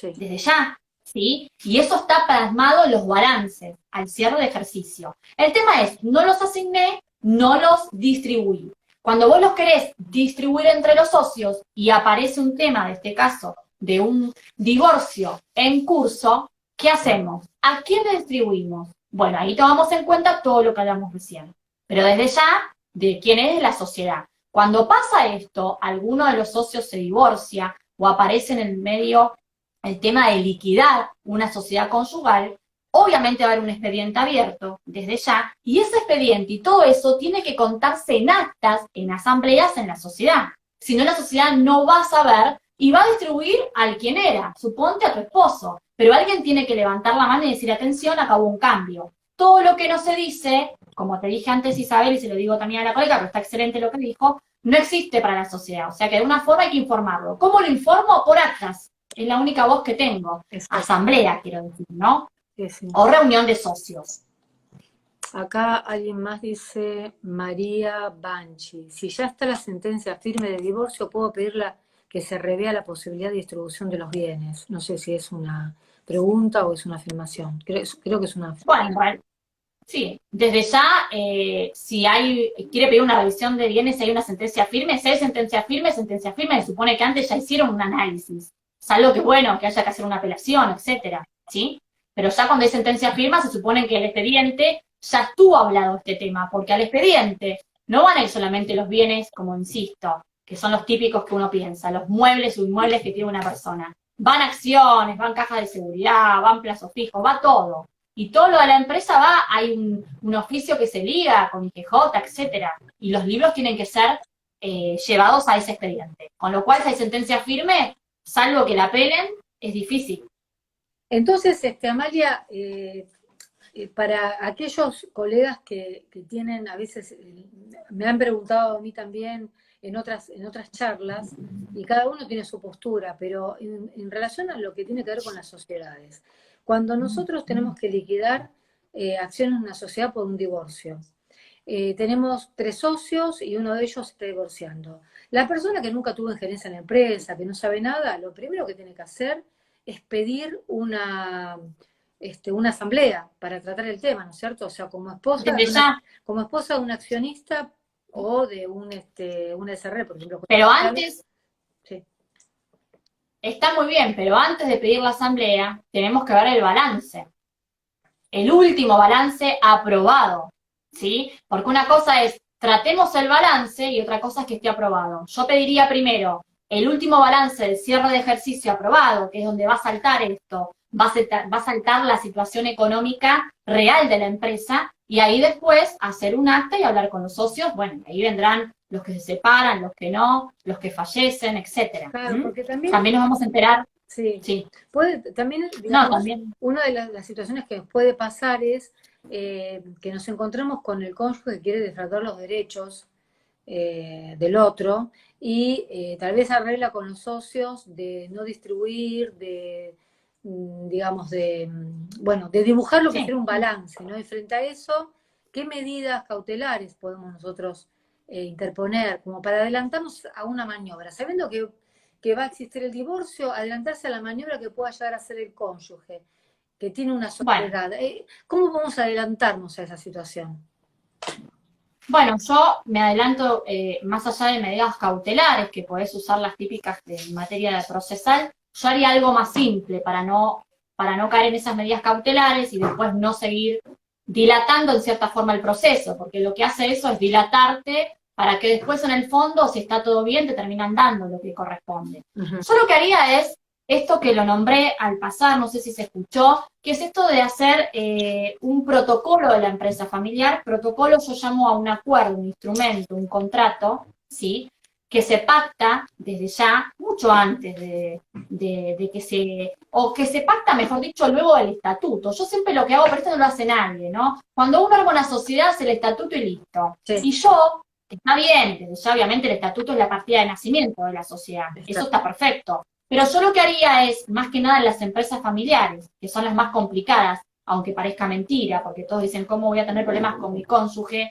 desde ya, ¿sí? Y eso está plasmado en los balances al cierre de ejercicio. El tema es, no los asigné, no los distribuí. Cuando vos los querés distribuir entre los socios y aparece un tema, de este caso, de un divorcio en curso, ¿qué hacemos? ¿A quién le distribuimos? Bueno, ahí tomamos en cuenta todo lo que hablamos recién. Pero desde ya, de quién es la sociedad. Cuando pasa esto, alguno de los socios se divorcia o aparece en el medio el tema de liquidar una sociedad conyugal, obviamente va a haber un expediente abierto desde ya, y ese expediente y todo eso tiene que contarse en actas, en asambleas en la sociedad. Si no, la sociedad no va a saber y va a distribuir al quien era, suponte a tu esposo, pero alguien tiene que levantar la mano y decir, atención, acá hubo un cambio. Todo lo que no se dice, como te dije antes, Isabel, y se lo digo también a la colega, pero está excelente lo que dijo, no existe para la sociedad. O sea que de alguna forma hay que informarlo. ¿Cómo lo informo? Por actas. Es la única voz que tengo. Asamblea, quiero decir, ¿no? Sí. O reunión de socios. Acá alguien más dice, María Banchi, si ya está la sentencia firme de divorcio, puedo pedirla que se revea la posibilidad de distribución de los bienes. No sé si es una pregunta o es una afirmación. Creo que es una afirmación. Bueno, sí, desde ya, si quiere pedir una revisión de bienes, si hay una sentencia firme, se supone que antes ya hicieron un análisis. Salvo que, bueno, que haya que hacer una apelación, etcétera, ¿sí? Pero ya cuando hay sentencia firme, se supone que el expediente ya estuvo hablado este tema, porque al expediente no van a ir solamente los bienes, como insisto, que son los típicos que uno piensa, los muebles o inmuebles que tiene una persona. Van acciones, van cajas de seguridad, van plazos fijos, va todo. Y todo lo de la empresa hay un oficio que se liga con IGJ, etcétera. Y los libros tienen que ser llevados a ese expediente. Con lo cual, si hay sentencia firme, salvo que la apelen, es difícil. Entonces, Amalia, para aquellos colegas que tienen, a veces, me han preguntado a mí también en otras charlas, y cada uno tiene su postura, pero en relación a lo que tiene que ver con las sociedades, cuando nosotros tenemos que liquidar acciones en una sociedad por un divorcio, tenemos 3 socios y uno de ellos está divorciando. La persona que nunca tuvo injerencia en la empresa, que no sabe nada, lo primero que tiene que hacer es pedir una asamblea para tratar el tema, ¿no es cierto? O sea, como esposa de un accionista o de un SR, por ejemplo. Pero antes, sí. Está muy bien, pero antes de pedir la asamblea, tenemos que ver el balance. El último balance aprobado, ¿sí? Porque una cosa es, tratemos el balance y otra cosa es que esté aprobado. Yo pediría primero el último balance del cierre de ejercicio aprobado, que es donde va a saltar esto, va a saltar la situación económica real de la empresa, y ahí después hacer un acta y hablar con los socios. Bueno, ahí vendrán los que se separan, los que no, los que fallecen, etcétera. Claro, porque También nos vamos a enterar. sí, Sí. también, No, digamos, también. una de las situaciones que nos puede pasar es que nos encontremos con el cónyuge que quiere defraudar los derechos del otro y tal vez arregla con los socios de no distribuir, digamos, bueno, de dibujar lo que Sí. será un balance, ¿no? Y frente a eso, ¿qué medidas cautelares podemos nosotros interponer como para adelantarnos a una maniobra, sabiendo que va a existir el divorcio, adelantarse a la maniobra que pueda llegar a ser el cónyuge, que tiene una Bueno. soledad? ¿Cómo vamos a adelantarnos a esa situación? Bueno, yo me adelanto más allá de medidas cautelares, que podés usar las típicas en materia de procesal, yo haría algo más simple para no caer en esas medidas cautelares y después no seguir dilatando en cierta forma el proceso, porque lo que hace eso es dilatarte para que después en el fondo, si está todo bien, te terminan dando lo que corresponde. Yo lo que haría es esto que lo nombré al pasar, no sé si se escuchó, que es esto de hacer un protocolo de la empresa familiar. Protocolo yo llamo a un acuerdo, un instrumento, un contrato, ¿sí? Que se pacta desde ya, mucho antes de que se pacta, mejor dicho, luego del estatuto. Yo siempre lo que hago, pero esto no lo hace nadie, ¿no? Cuando uno arma una sociedad, hace el estatuto y listo. Sí. Y yo, está bien, desde ya obviamente el estatuto es la partida de nacimiento de la sociedad, eso está perfecto. Pero yo lo que haría es, más que nada en las empresas familiares, que son las más complicadas, aunque parezca mentira, porque todos dicen, ¿cómo voy a tener problemas con mi cónyuge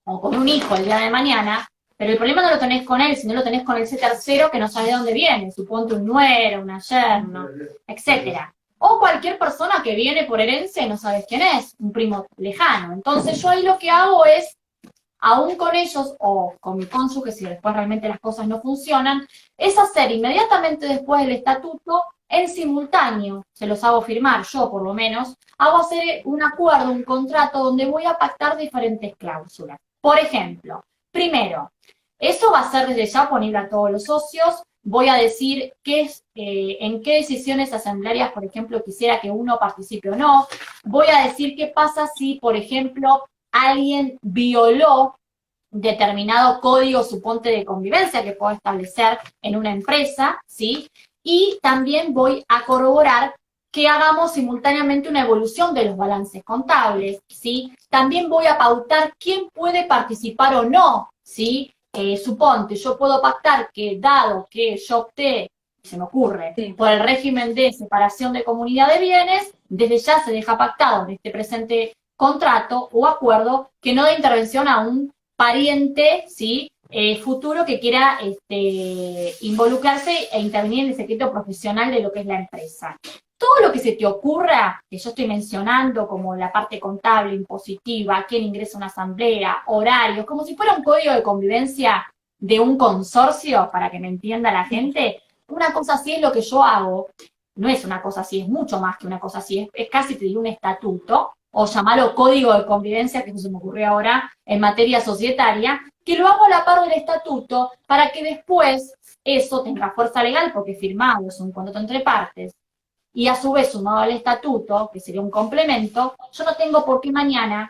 o con un hijo el día de mañana? Pero el problema no lo tenés con él, sino lo tenés con ese tercero que no sabe de dónde viene, suponte un nuero, un yerno, etcétera. O cualquier persona que viene por herencia y no sabes quién es, un primo lejano. Entonces yo ahí lo que hago es, aún con ellos o con mi cónyuge, si después realmente las cosas no funcionan, es hacer inmediatamente después del estatuto, en simultáneo, se los hago firmar, yo por lo menos, hago hacer un acuerdo, un contrato donde voy a pactar diferentes cláusulas. Por ejemplo, primero, eso va a ser desde ya ponible a todos los socios. Voy a decir en qué decisiones asamblearias, por ejemplo, quisiera que uno participe o no. Voy a decir qué pasa si, por ejemplo, alguien violó determinado código, suponte, de convivencia que puedo establecer en una empresa, ¿sí? Y también voy a corroborar que hagamos simultáneamente una evolución de los balances contables, ¿sí? También voy a pautar quién puede participar o no, ¿sí? Suponte, yo puedo pactar que dado que yo opté, se me ocurre, Sí, por el régimen de separación de comunidad de bienes, desde ya se deja pactado en este presente contrato o acuerdo que no dé intervención a un pariente, ¿sí? Futuro que quiera involucrarse e intervenir en el secreto profesional de lo que es la empresa. Todo lo que se te ocurra, que yo estoy mencionando, como la parte contable, impositiva, quién ingresa a una asamblea, horarios, como si fuera un código de convivencia de un consorcio, para que me entienda la gente, una cosa así es lo que yo hago. No es una cosa así, es mucho más que una cosa así, es casi, te digo, un estatuto, o llamarlo código de convivencia, que eso se me ocurrió ahora en materia societaria, que lo hago a la par del estatuto para que después eso tenga fuerza legal, porque firmado es un contrato entre partes, y a su vez sumado al estatuto, que sería un complemento, yo no tengo por qué mañana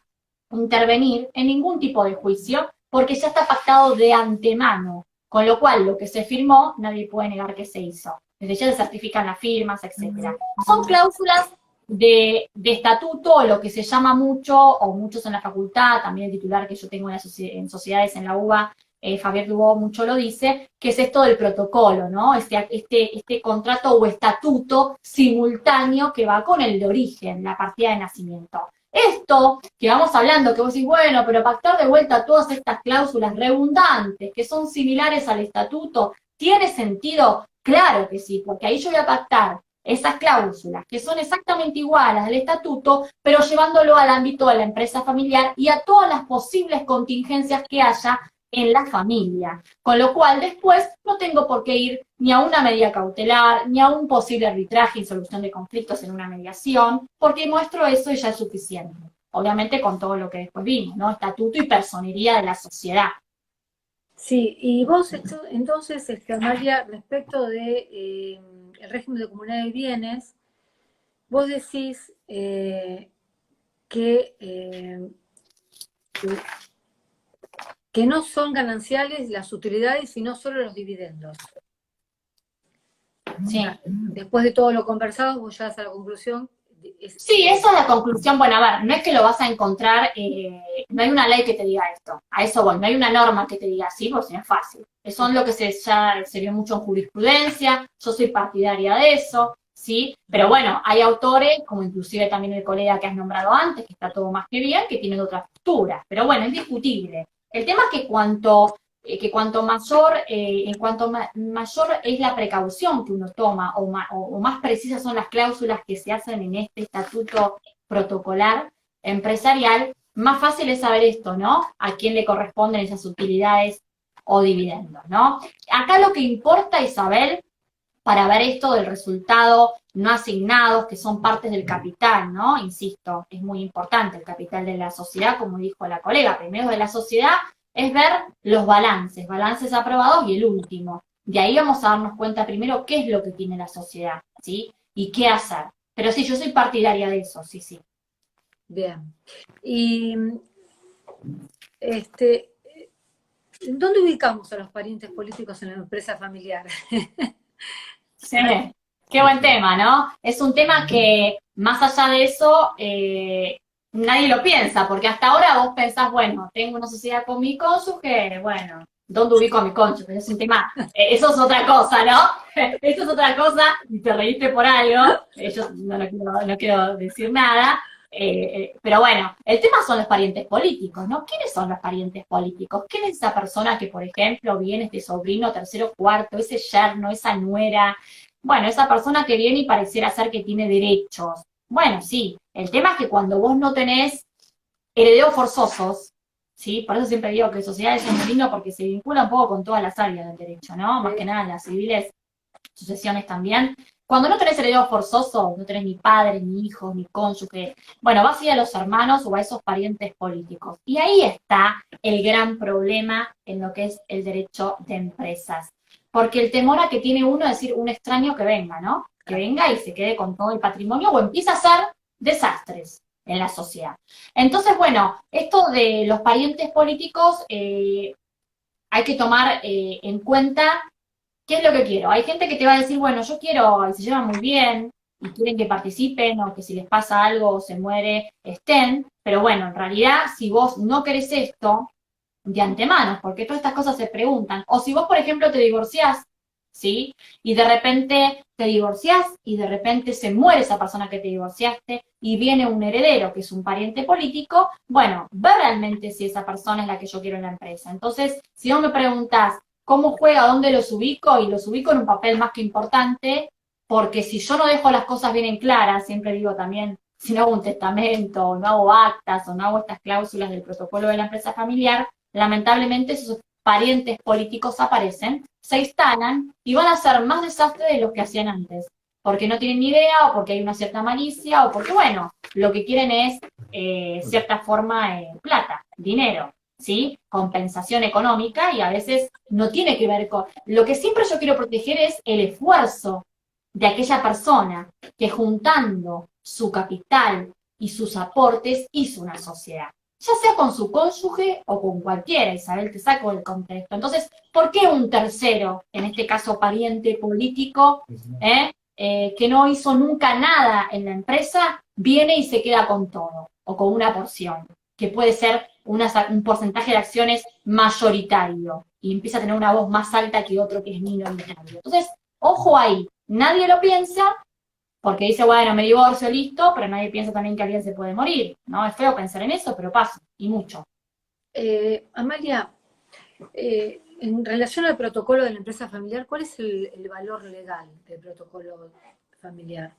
intervenir en ningún tipo de juicio, porque ya está pactado de antemano, con lo cual lo que se firmó nadie puede negar que se hizo. Desde ya se certifican las firmas, etc. Son cláusulas de estatuto, o lo que se llama mucho, o muchos en la facultad, también el titular que yo tengo en sociedades en la UBA, Javier Dubó mucho lo dice, que es esto del protocolo, ¿no? Este contrato o estatuto simultáneo que va con el de origen, la partida de nacimiento. Esto que vamos hablando, que vos decís, bueno, pero pactar de vuelta todas estas cláusulas redundantes, que son similares al estatuto, ¿tiene sentido? Claro que sí, porque ahí yo voy a pactar esas cláusulas, que son exactamente iguales al estatuto, pero llevándolo al ámbito de la empresa familiar y a todas las posibles contingencias que haya en la familia. Con lo cual, después no tengo por qué ir ni a una medida cautelar, ni a un posible arbitraje y solución de conflictos en una mediación, porque muestro eso y ya es suficiente. obviamente con todo lo que después vimos, ¿no? Estatuto y personería de la sociedad. Sí, y vos entonces, Amalia, respecto de el régimen de comunidad de bienes, vos decís que, que no son gananciales las utilidades, sino solo los dividendos. Sí. Después de todo lo conversado, vos llegas a la conclusión. Sí, esa es la conclusión. Bueno, a ver, no es que lo vas a encontrar, no hay una ley que te diga esto. A eso voy, no hay una norma que te diga así, porque no es fácil. Eso es lo que ya se vio mucho en jurisprudencia, yo soy partidaria de eso, ¿sí? Pero bueno, hay autores, como inclusive también el colega que has nombrado antes, que está todo más que bien, que tienen otras posturas. Pero bueno, es discutible. El tema es que cuanto mayor, mayor es la precaución que uno toma o más precisas son las cláusulas que se hacen en este estatuto protocolar empresarial, más fácil es saber esto, ¿no? A quién le corresponden esas utilidades o dividendos, ¿no? Acá lo que importa, Isabel, para ver esto del resultado no asignados, que son partes del capital, ¿no? Insisto, es muy importante el capital de la sociedad, como dijo la colega, primero de la sociedad, es ver los balances aprobados y el último. De ahí vamos a darnos cuenta primero qué es lo que tiene la sociedad, ¿sí? Y qué hacer. Pero sí, yo soy partidaria de eso, sí, sí. Bien. Y ¿dónde ubicamos a los parientes políticos en la empresa familiar? Sí, qué buen tema, ¿no? Es un tema que, más allá de eso, nadie lo piensa, porque hasta ahora vos pensás, bueno, tengo una sociedad con mi cónyuge, bueno, ¿dónde ubico a mi cónyuge? Es un tema, eso es otra cosa, ¿no? Eso es otra cosa, y te reíste por algo, yo no quiero decir nada, pero bueno, el tema son los parientes políticos, ¿no? ¿Quiénes son los parientes políticos? ¿Quién es esa persona que, por ejemplo, viene este sobrino, tercero, cuarto, ese yerno, esa nuera? Bueno, esa persona que viene y pareciera ser que tiene derechos. Bueno, sí, el tema es que cuando vos no tenés herederos forzosos, ¿sí? Por eso siempre digo que sociedades es muy lindo porque se vincula un poco con todas las áreas del derecho, ¿no? Más que nada en las civiles, sucesiones también. Cuando no tenés herederos forzosos, no tenés ni padres, ni hijos, ni cónyuge, bueno, vas a ir a los hermanos o a esos parientes políticos. Y ahí está el gran problema en lo que es el derecho de empresas. Porque el temor a que tiene uno es decir, un extraño que venga, ¿no? Que venga y se quede con todo el patrimonio o empieza a hacer desastres en la sociedad. Entonces, bueno, esto de los parientes políticos hay que tomar en cuenta qué es lo que quiero. Hay gente que te va a decir, bueno, yo quiero, y se llevan muy bien, y quieren que participen, o que si les pasa algo o se muere, estén, pero bueno, en realidad, si vos no querés esto, de antemano, porque todas estas cosas se preguntan. O si vos, por ejemplo, te divorciás, ¿sí? Y de repente te divorciás y de repente se muere esa persona que te divorciaste y viene un heredero que es un pariente político, bueno, ve realmente si esa persona es la que yo quiero en la empresa. Entonces, si vos me preguntás cómo juega, dónde los ubico, y los ubico en un papel más que importante, porque si yo no dejo las cosas bien en claras, siempre digo también, si no hago un testamento, o no hago actas, o no hago estas cláusulas del protocolo de la empresa familiar, lamentablemente esos parientes políticos aparecen, se instalan y van a hacer más desastre de lo que hacían antes, porque no tienen ni idea o porque hay una cierta malicia o porque, bueno, lo que quieren es cierta forma plata, dinero, ¿sí? Compensación económica y a veces no tiene que ver con... Lo que siempre yo quiero proteger es el esfuerzo de aquella persona que juntando su capital y sus aportes hizo una sociedad, ya sea con su cónyuge o con cualquiera. Isabel, te saco del contexto. Entonces, ¿por qué un tercero, en este caso pariente político, que no hizo nunca nada en la empresa, viene y se queda con todo, o con una porción, que puede ser un porcentaje de acciones mayoritario, y empieza a tener una voz más alta que otro que es minoritario? Entonces, ojo ahí, nadie lo piensa, porque dice, bueno, me divorcio, listo, pero nadie piensa también que alguien se puede morir, ¿no? Es feo pensar en eso, pero pasa, y mucho. Amalia, en relación al protocolo de la empresa familiar, ¿cuál es el valor legal del protocolo familiar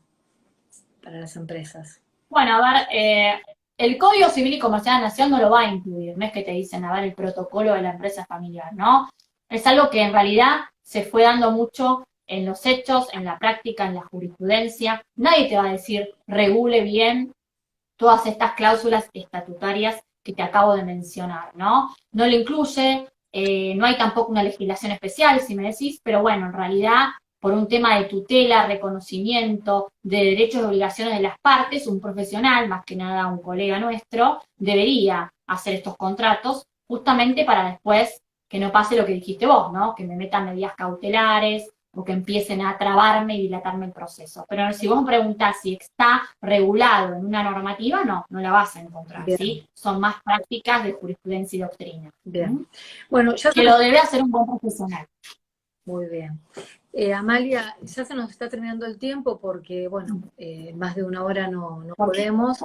para las empresas? Bueno, a ver, el Código Civil y Comercial de la Nación no lo va a incluir, no es que te dicen, a ver, el protocolo de la empresa familiar, ¿no? Es algo que en realidad se fue dando mucho en los hechos, en la práctica, en la jurisprudencia. Nadie te va a decir, regule bien todas estas cláusulas estatutarias que te acabo de mencionar, ¿no? No lo incluye, no hay tampoco una legislación especial, si me decís, pero bueno, en realidad, por un tema de tutela, reconocimiento de derechos y obligaciones de las partes, un profesional, más que nada un colega nuestro, debería hacer estos contratos justamente para después que no pase lo que dijiste vos, ¿no? Que me metan medidas cautelares o que empiecen a trabarme y dilatarme el proceso. Pero si vos me preguntás si está regulado en una normativa, no la vas a encontrar, Bien. ¿sí? Son más prácticas de jurisprudencia y doctrina. Bien. Bueno, ya que lo debe hacer un buen profesional. Muy bien. Amalia, ya se nos está terminando el tiempo porque, bueno, más de una hora no podemos.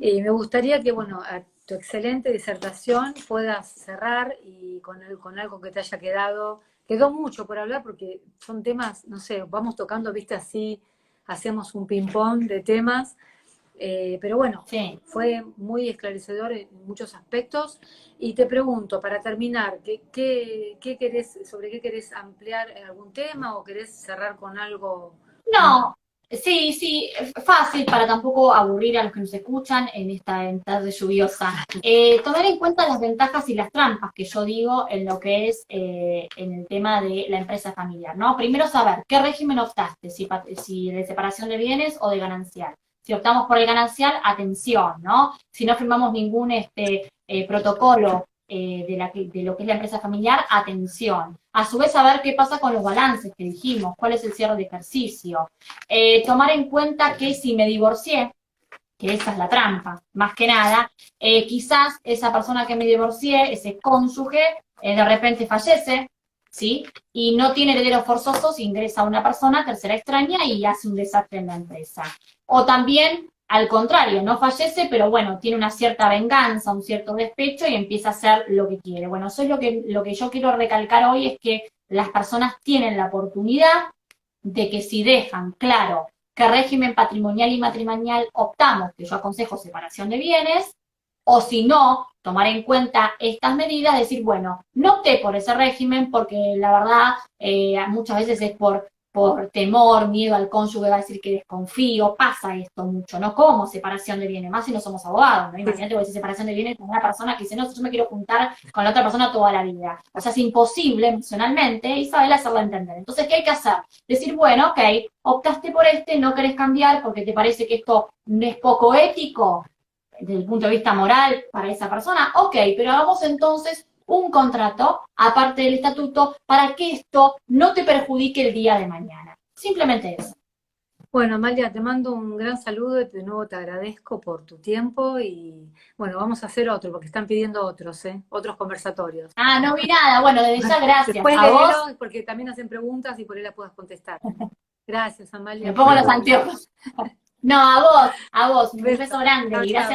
Me gustaría que, bueno, a tu excelente disertación puedas cerrar y con algo que te haya quedó mucho por hablar porque son temas, no sé, vamos tocando, viste, así, hacemos un ping-pong de temas. Pero bueno, sí. Fue muy esclarecedor en muchos aspectos. Y te pregunto, para terminar, ¿sobre qué querés ampliar algún tema o querés cerrar con algo? No, sí, fácil para tampoco aburrir a los que nos escuchan en esta tarde lluviosa. Tomar en cuenta las ventajas y las trampas que yo digo en lo que es en el tema de la empresa familiar, ¿no? Primero saber qué régimen optaste, si de separación de bienes o de ganancial. Si optamos por el ganancial, atención, ¿no? Si no firmamos ningún protocolo de lo que es la empresa familiar, atención. A su vez, saber qué pasa con los balances que dijimos, cuál es el cierre de ejercicio. Tomar en cuenta que si me divorcié, que esa es la trampa, más que nada, quizás esa persona que me divorcié, ese cónyuge, de repente fallece, ¿sí? Y no tiene herederos forzosos, ingresa una persona tercera extraña y hace un desastre en la empresa. O también, al contrario, no fallece, pero bueno, tiene una cierta venganza, un cierto despecho y empieza a hacer lo que quiere. Bueno, eso es lo que yo quiero recalcar hoy, es que las personas tienen la oportunidad de que si dejan claro qué régimen patrimonial y matrimonial optamos, que yo aconsejo separación de bienes, o si no, tomar en cuenta estas medidas, decir, bueno, no opté por ese régimen porque la verdad muchas veces es por temor, miedo al cónyuge, va a decir que desconfío, pasa esto mucho, ¿no? Como separación de bienes, más si no somos abogados, ¿no? Imagínate, voy a decir separación de bienes con una persona que dice, no, yo me quiero juntar con la otra persona toda la vida. O sea, es imposible emocionalmente, Isabel, hacerla entender. Entonces, ¿qué hay que hacer? Decir, bueno, ok, optaste por no querés cambiar porque te parece que esto no es poco ético desde el punto de vista moral para esa persona, ok, pero hagamos entonces un contrato, aparte del estatuto, para que esto no te perjudique el día de mañana. Simplemente eso. Bueno, Amalia, te mando un gran saludo y de nuevo te agradezco por tu tiempo y bueno, vamos a hacer otro porque están pidiendo otros conversatorios. No vi nada, bueno, desde ya gracias. Después a vos, porque también hacen preguntas y por ahí las puedas contestar. Gracias, Amalia. me pongo los anteojos. No, a vos, un beso grande y gracias.